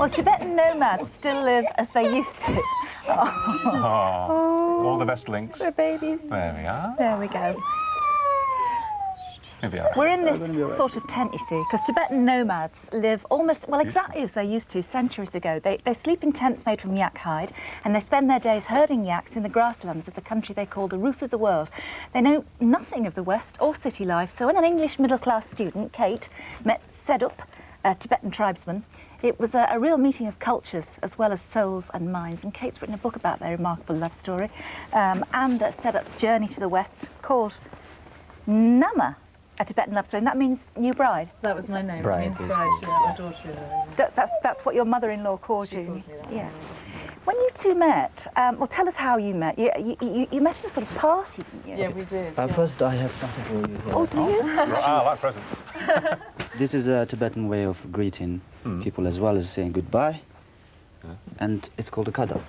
Well, Tibetan nomads still live as they used to. Oh, all the best links. The babies. There we are. There we go. Here we are. We're in this sort of tent, you see, because Tibetan nomads live almost, well, exactly as they used to centuries ago. They sleep in tents made from yak hide, and they spend their days herding yaks in the grasslands of the country they call the roof of the world. They know nothing of the West or city life, so when an English middle-class student, Kate, met Tsedup, a Tibetan tribesman, it was a real meeting of cultures as well as souls and minds, and Kate's written a book about their remarkable love story and Tsedup's journey to the West called Nama, a Tibetan love story, and that means new bride. That was my name. Bride, It means bride, yeah, my daughter. That's what your mother-in-law called you. Called me that, Yeah. When you two met, well, tell us how you met. You met at a sort of party, didn't you? Yeah, we did. First, I have something for you here. Oh, do you? I like presents. This is a Tibetan way of greeting people as well as saying goodbye. And it's called a kadak.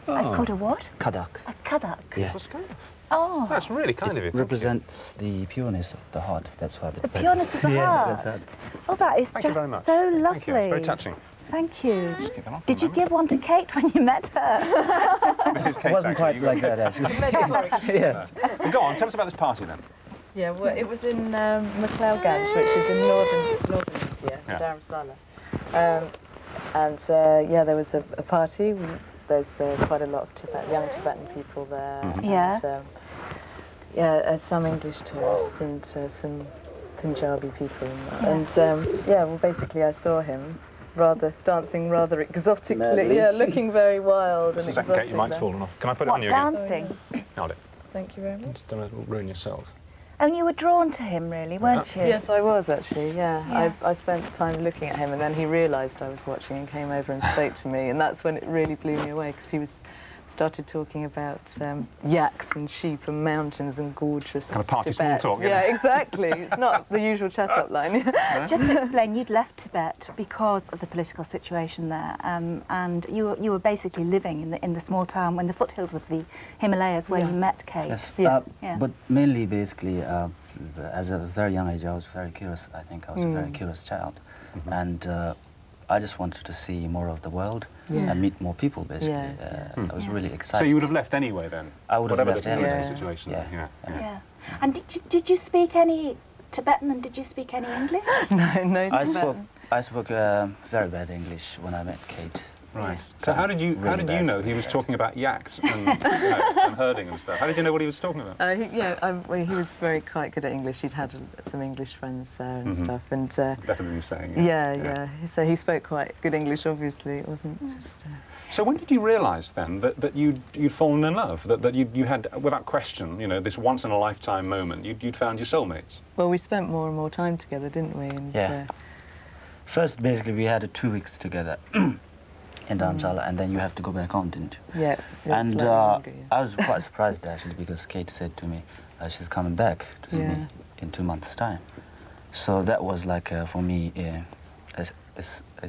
It's called a what? Kadak. A kadak. Yeah. Oh. That's really kind of you. It represents the pureness of the heart. That's why The pureness of the yeah, heart. that's it. Oh, that is Thank you just very much. so lovely. Thank you. It's very touching. Thank you. Just keep it on for Did a you give one to Kate when you met her? This is Kate. It wasn't quite like that, actually. Yes. Well, go on, tell us about this party then. Yeah, well, it was in Madeley, which is in northern India, Yeah. Dharamsala. Yeah, there was a party. There's quite a lot of young Tibetan people there. Yeah. And, some English tourists and some Punjabi people. Well, basically I saw him dancing rather exotically. Madeley. Yeah, looking very wild and Just a second, exotic. Kate, your mic's there. fallen off. Can I put it What, on you again? dancing? Hold it. Thank you very much. Just don't ruin yourself. And you were drawn to him, really, weren't you? Yes, I was actually, yeah. Yeah. I spent time looking at him, and then he realised I was watching and came over and spoke to me, and that's when it really blew me away, because he started talking about yaks and sheep and mountains and gorgeous Kind of party Tibet. small talk, Yeah, exactly. It's not the usual chat-up line. Just to explain, you'd left Tibet because of the political situation there, and you were basically living in the small town in the foothills of the Himalayas where you met Kate. Yes. Yeah. But mainly, basically, as a very young age, I was very curious. I think I was a very curious child. And I just wanted to see more of the world and meet more people, basically. I was really excited. So you would have left anyway then? I would have Whatever left the anyway. political situation. Yeah. Yeah. And did you speak any Tibetan, and did you speak any English? No, I spoke very bad English when I met Kate. Right. So how did you know he was talking about yaks and, and herding and stuff? How did you know what he was talking about? Well, he was quite good at English. He'd had some English friends there and stuff, and Better than you saying. yeah. So he spoke quite good English. Obviously, it wasn't just. So when did you realise then that you'd fallen in love? That you had, without question, this once in a lifetime moment, you'd found your soulmates? Well, we spent more and more time together, didn't we? And, First, basically, we had 2 weeks together in Dharamsala, and then you have to go back home, didn't you? Yeah. And longer, I was quite surprised, actually, because Kate said to me she's coming back to see me in 2 months' time. So that was like, for me, it's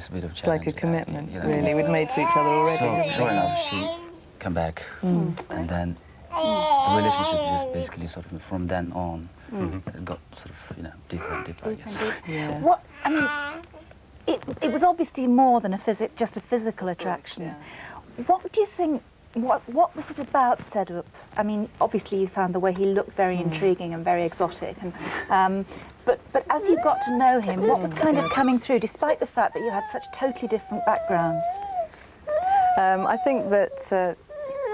a bit of challenge. It's like a commitment, really. We'd made to each other already. So, sure enough, she came back, and then the relationship just basically sort of, from then on, it got sort of, deeper and deeper, I guess. Yeah. What, I mean, it was obviously more than just a physical attraction. Yeah. What do you think, what was it about Tsedup? I mean, obviously you found the way he looked very intriguing and very exotic, and, but as you got to know him, what was kind of coming through, despite the fact that you had such totally different backgrounds? I think that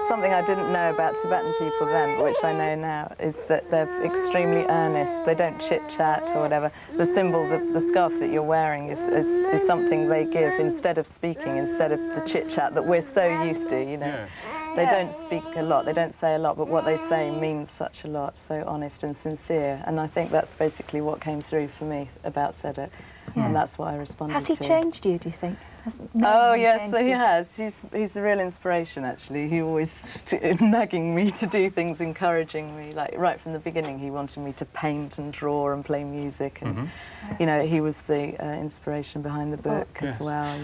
something I didn't know about Tibetan people then, which I know now, is that they're extremely earnest. They don't chit-chat or whatever. The symbol, the scarf that you're wearing is something they give instead of speaking, instead of the chit-chat that we're so used to, Yeah. They don't speak a lot, they don't say a lot, but what they say means such a lot, so honest and sincere. And I think that's basically what came through for me about Tsedup, and that's what I responded to. Has he changed you, do you think? Oh yes, he has. He's a real inspiration, actually. He always nagging me to do things, encouraging me. Like right from the beginning, he wanted me to paint and draw and play music, and he was the inspiration behind the book as well.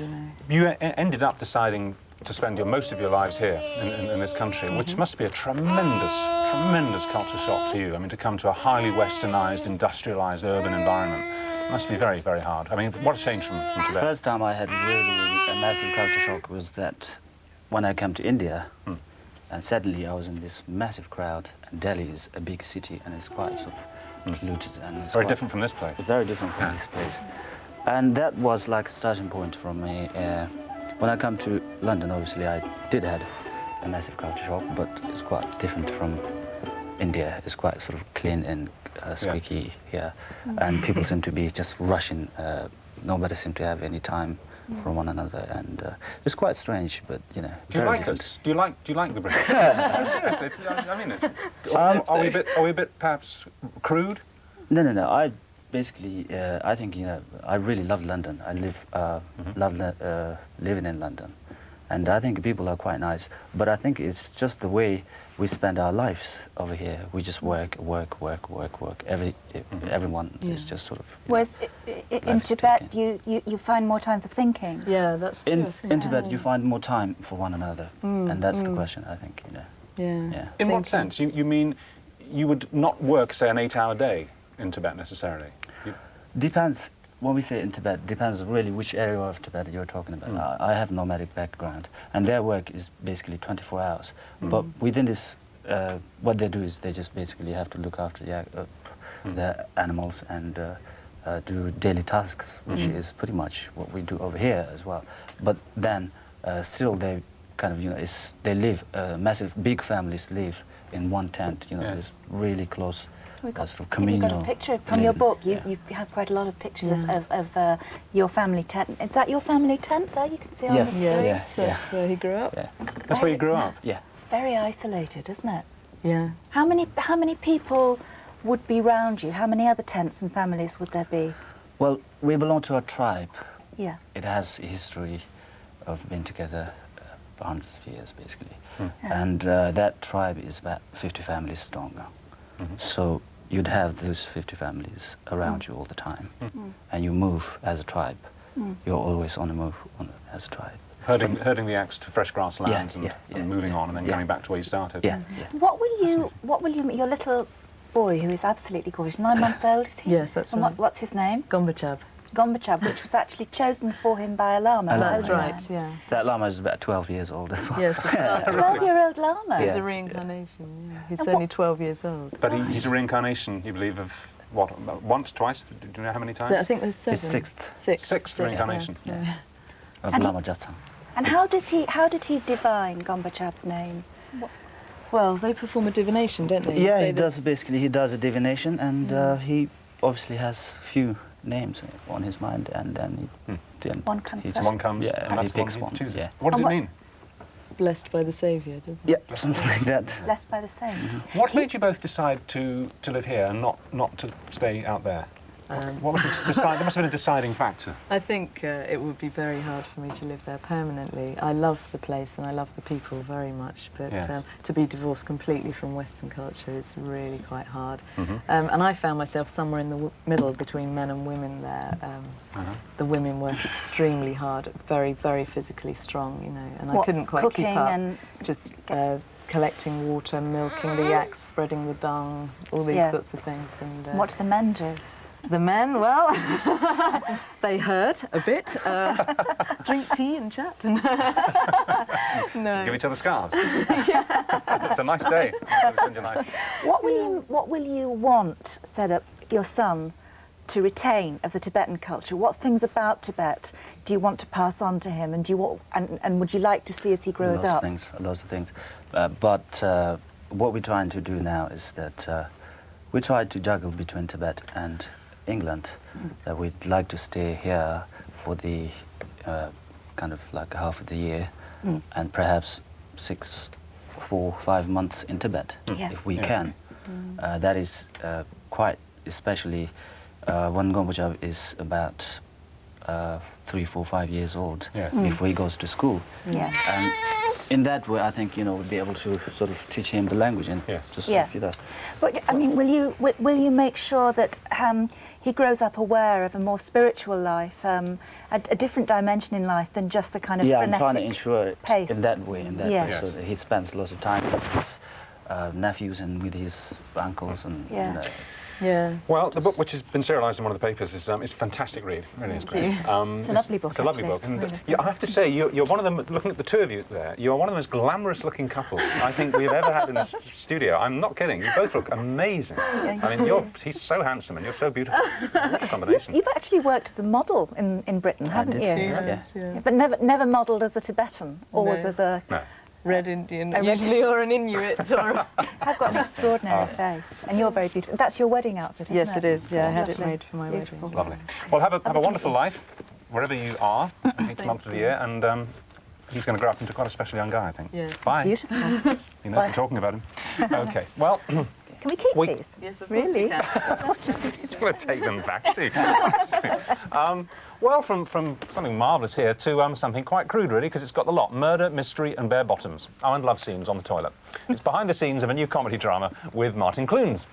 You ended up deciding to spend most of your lives here in this country, which must be a tremendous culture shock to you. I mean, to come to a highly westernised, industrialised urban environment Must be very, very hard. I mean, what a change from The Tibet. first time I had really a massive culture shock was that when I came to India, and suddenly I was in this massive crowd, and Delhi is a big city and it's quite sort of polluted and it's Very quite different from this place. It's very different from this place. And that was like a starting point for me. When I come to London, obviously I did have a massive culture shock, but it's quite different from India. It's quite sort of clean and squeaky here, and people seem to be just rushing. Nobody seems to have any time for one another, and it's quite strange. But you know, Do you very like different. us? Do you like the British? No, seriously, I mean it. Are we a bit perhaps crude? No. I basically, I think I really love London. I love living in London, and I think people are quite nice. But I think it's just the way we spend our lives over here. We just work. Everyone is just sort of. Whereas in Tibet, you find more time for thinking. Yeah, that's true. I think. In Tibet, you find more time for one another, and that's the question. I think Yeah. In what sense? You mean you would not work, say, an 8-hour day in Tibet necessarily? Depends. When we say in Tibet, depends really which area of Tibet you're talking about. I have nomadic background, and their work is basically 24 hours. But within this, what they do is they just basically have to look after the animals and do daily tasks, which is pretty much what we do over here as well. But then still they kind of, they live, big families live in one tent, this really close sort of communal. You've got a picture from your book. You have quite a lot of pictures of your family tent. Is that your family tent there? You can see on the screen. Yes, that's where he grew up. Yeah. That's where you grew up? Yeah. It's very isolated, isn't it? Yeah. How many people would be round you? How many other tents and families would there be? Well, we belong to a tribe. Yeah. It has a history of being together for hundreds of years, basically. And that tribe is about 50 families strong. So you'd have those 50 families around you all the time. And you move as a tribe. You're always on the move as a tribe. Herding the axe to fresh grasslands and moving on and then going back to where you started. Yeah. What will you, your little boy who is absolutely gorgeous, 9 months old, is he? Yes, that's and right. What's his name? Gonbochab. Gonbochab, which was actually chosen for him by a lama. That's wasn't right, it? yeah. That llama is about 12 years old as well. Yes, it's right. 12-year-old llama. He's Yeah. a reincarnation, yeah. He's And only 12 years old. But he's a reincarnation, you believe, of what, once, twice? Do you know how many times? I think there's 7. His sixth. Sixth reincarnation. Yeah. Of And Lama Jatsang. And how did he divine Gonbochab's name? Well, they perform a divination, don't they? Yeah, Say he that- does basically. He does a divination, and he obviously has few names on his mind, and then One comes he first. One comes Yeah, and he that's the one picks he one, chooses. yeah. What does And it mean? Blessed by the Saviour, doesn't it? Yeah, something like that. Blessed by the same. What made you both decide to live here and not to stay out there? What was the there must have been a deciding factor. I think it would be very hard for me to live there permanently. I love the place and I love the people very much, but Yes. to be divorced completely from Western culture is really quite hard. And I found myself somewhere in the middle between men and women there. The women work extremely hard, very, very physically strong, and I What, couldn't quite cooking keep up. and Just collecting water, milking the yaks, spreading the dung, all these Yeah. sorts of things. And what do the men do? the men, well, they herd a bit, drink tea and chat. And no. Give each other scarves. It's a nice day. Spend your life. What will you want, Tsedup, your son, to retain of the Tibetan culture? What things about Tibet do you want to pass on to him, and and would you like to see as he grows up? Lots of things. But what we're trying to do now is that we try to juggle between Tibet and England. We'd like to stay here for the kind of like half of the year, and perhaps 4 or 5 months in Tibet, if we can. That is quite, especially when Gonbochab is about 3, 4, 5 years old, before he goes to school. Yes. And in that way, I think we'll be able to sort of teach him the language and just sort of, But I mean, will you make sure that he grows up aware of a more spiritual life, a different dimension in life than just the kind of I'm frenetic trying to ensure it pace? in that way, Yes. so that he spends lots of time with his nephews and with his uncles and Yeah. Well, the book, which has been serialised in one of the papers, is a fantastic read. It really is great. It's a lovely book. It's a lovely actually. book, and Really. yeah, I have to say, you're one of them. Looking at the two of you there, you are one of the most glamorous-looking couples I think we've ever had in this studio. I'm not kidding. You both look amazing. I mean, he's so handsome and you're so beautiful. What a combination. You've actually worked as a model in Britain, haven't you? Yeah. But never modelled as a Tibetan, always No. as a... No. Red Indian, usually, or an Inuit. Or I've got an extraordinary face, and you're very beautiful. That's your wedding outfit, isn't yes, it? it is. Yeah, I had it Lovely. made for my Beautiful. wedding. Lovely. Well, have a wonderful life, wherever you are, each month of the year, and he's going to grow up into quite a special young guy, I think. Yes. Bye. Beautiful. You know, we're talking about him. Okay, well, Can we keep these? Yes, of Really? he's going to take them back to you. Well, from something marvellous here to something quite crude, really, because it's got the lot. Murder, mystery and bare bottoms. Oh, and love scenes on the toilet. It's behind the scenes of a new comedy drama with Martin Clunes.